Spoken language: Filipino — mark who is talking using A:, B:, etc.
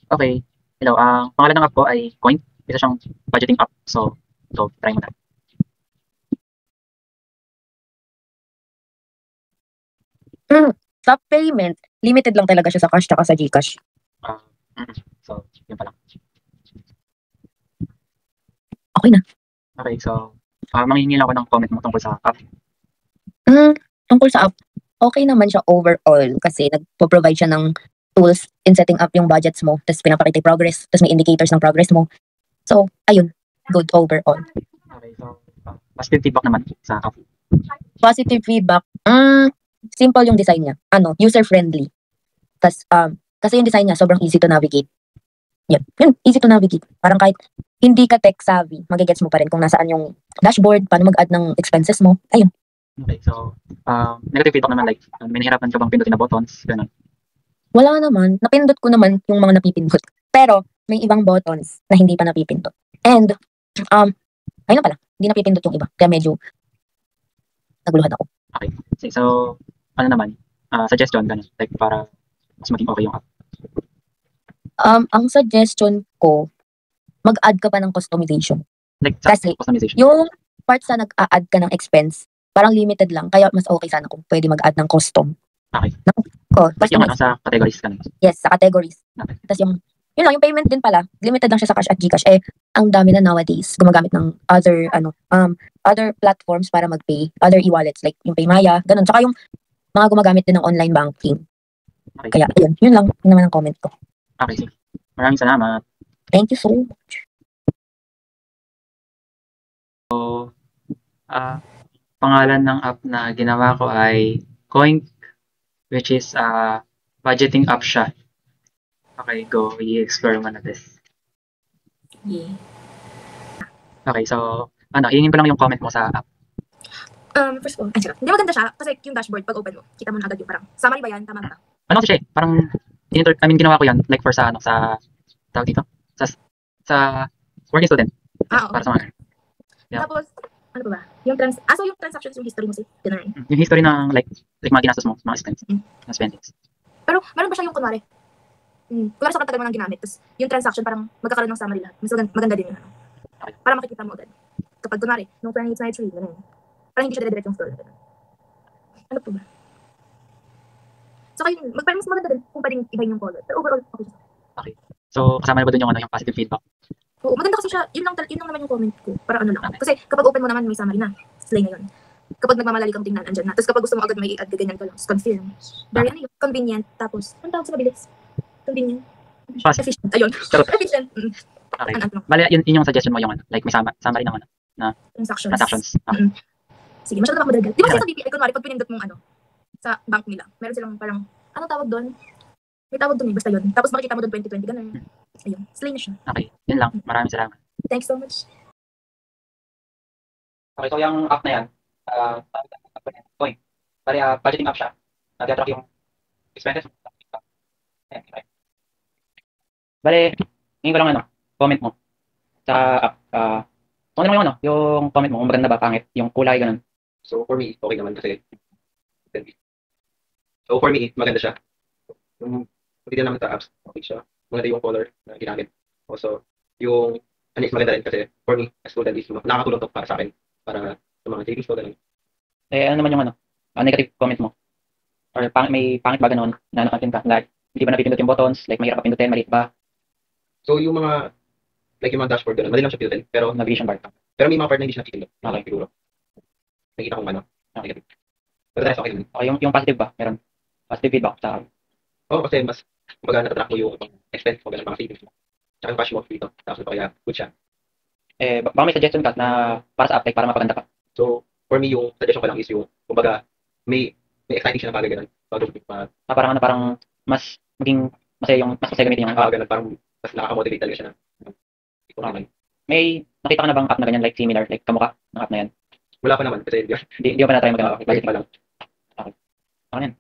A: Okay. Hello, ang pangalan ng app ko ay Coin. Isa siyang budgeting app. So, try mo na.
B: Sa payment, limited lang talaga siya sa cash tsaka sa GCash.
A: Ah, so, yun pa lang.
B: Okay na.
A: Okay, so, manghihingi lang ako ng comment mo tungkol sa app.
B: Tungkol sa app, okay naman siya overall kasi nagpo-provide siya ng tools in setting up yung budgets mo, tapos pinapakita yung progress, tapos may indicators ng progress mo. So, ayun, good overall.
A: Okay, so, positive feedback naman sa app.
B: Positive feedback, simple yung design niya. User-friendly. Tapos, kasi yung design niya, sobrang easy to navigate. Yun, easy to navigate. Parang kahit hindi ka tech savvy, magigets mo pa rin kung nasaan yung dashboard, paano mag-add ng expenses mo. Ayun.
A: Okay, so, negative feedback naman, like, may nahirapan ka bang pindutin na buttons? Ganun.
B: Wala naman. Napindot ko naman yung mga napipindot. Pero, may ibang buttons na hindi pa napipindot. And, ayun pala, hindi napipindot yung iba. Kaya medyo naguluhan ako.
A: Okay. So, ano naman, suggestion, ganun, like, para mas maging okay yung app.
B: Ang suggestion ko, mag-add ka pa ng customization.
A: Like, sa
B: Kasi,
A: customization.
B: yung parts na nag-a-add ka ng expense, parang limited lang. Kaya mas okay sana kung pwede mag-add ng custom.
A: Okay.
B: Like
A: yung sa categories ka na.
B: Yes, sa categories.
A: Okay.
B: Tapos yun lang, yung payment din pala, limited lang siya sa cash at GCash. Ang dami na nowadays gumagamit ng other platforms para mag-pay, other e-wallets like yung Paymaya, ganun. Tsaka yung mga gumagamit din ng online banking.
A: Okay.
B: Kaya yun lang, yun naman ang comment ko.
A: Okay, sige. Maraming salamat.
B: Thank you so much.
A: So, pangalan ng app na ginawa ko ay Coin, which is budgeting app siya. Okay, go. I-explore mo na this.
C: Yeah.
A: Okay, so, hingin ko lang yung comment mo sa app.
C: First of all, hindi maganda siya kasi yung dashboard, pag open mo, kita mo na agad yung parang, summary ba yan? Tama ba?
A: Ano kasi siya eh, parang, ginawa ko yan, like for sa tawag dito? Sa working student.
C: Oo.
A: Para sa mga, yeah.
C: Tapos, ano ba? Yung transactions, yung history mo, ganun.
A: Yung history ng, like mga ginastos mo, mga spends, mga spendings.
C: Pero, meron ba siya yung kunwari? Kunwari sa katagal mo nang ginamit, tapos yung transaction parang magkakaroon ng summary lahat. Mas maganda din yun.
A: Okay.
C: Para makikita mo agad. Kapag kunwari, no 2023, ganun. Parang hindi siya dire-direct yung store. Ano po ba? So, parang mas maganda din kung pwedeng ibahin yung color. Pero overall, okay siya.
A: Okay. So, kasama na ba dun yung positive feedback?
C: Oo, maganda kasi siya. Yun lang naman yung comment ko. Para ano lang. Okay. Kasi kapag open mo naman, may summary na. Slay na yun. Kapag nagmamalali kang tingnan, andyan na. Tapos kapag gusto mo agad may i-add, ganyan ka lang. Confirm. Very ano yun. Convenient. Tapos, ang tawag sa mabilis? Convenient.
A: Fast.
C: Efficient. Ayun. Efficient.
A: Okay. Bale, yun yung suggestion mo yung like may summary ng na transactions. Okay.
C: Sige, masyado naman madagdag. Di ba sa BPI, kunwari, pag pinindot mong sa bank nila, meron silang parang, ano tawag doon? May tawag doon basta yun. Tapos makikita mo doon 2020, ganun. Ayun, slay na siya.
A: Okay, yun lang. Maraming salamat.
C: Thanks so much.
A: Okay, so yung app na yan, Coin. Bali, budgeting app siya. Nag-track yung expenses. Okay. Bali, ngayon ko lang comment mo sa app. Ano naman yung comment mo, kung maganda ba, pangit, yung kulay, ganun.
D: So for me, okay naman kasi. So for me, maganda siya. Yung pagtitignan naman sa apps, okay siya. Maganda yung color na ginamit. Also, yung maganda rin kasi for me, as student is nakakatulong to para sa akin. Para sa mga savings ko, ganun.
A: Ano naman yung negative comment mo? Or may pangit ba ganun na nakatin ka? Like, hindi ba napipindot yung buttons? Like, mahirap pa pindutin, maliit ba?
D: So yung mga, like yung mga dashboard ganun, madali lang siya pindutin. Pero
A: navigation bar.
D: Pero may mga part na hindi siya napipindot.
A: Okay.
D: Siguro. Nakita kong
A: Okay.
D: Pero that's okay.
A: Okay, yung positive ba? Meron positive feedback sa akin.
D: Oo, kasi mas natatrack mo yung expense mo, ganun, mga savings mo. Tsaka yung cash mo dito. Tapos kaya good siya.
A: Baka may suggestion ka na para sa app, like, para mapaganda ka.
D: So, for me, yung suggestion ko lang is yung, kumbaga, may exciting siya na bagay ganun.
A: Parang mas maging masaya gamitin yung
D: ganun, parang mas nakaka-motivate talaga siya na.
A: Okay. May nakita ka na bang app na ganyan, like similar, like kamukha ng app na yan?
D: Wala pa naman kasi
A: Di pa na tayo mag-budget
D: pa lang.
A: Okay. Ano yan?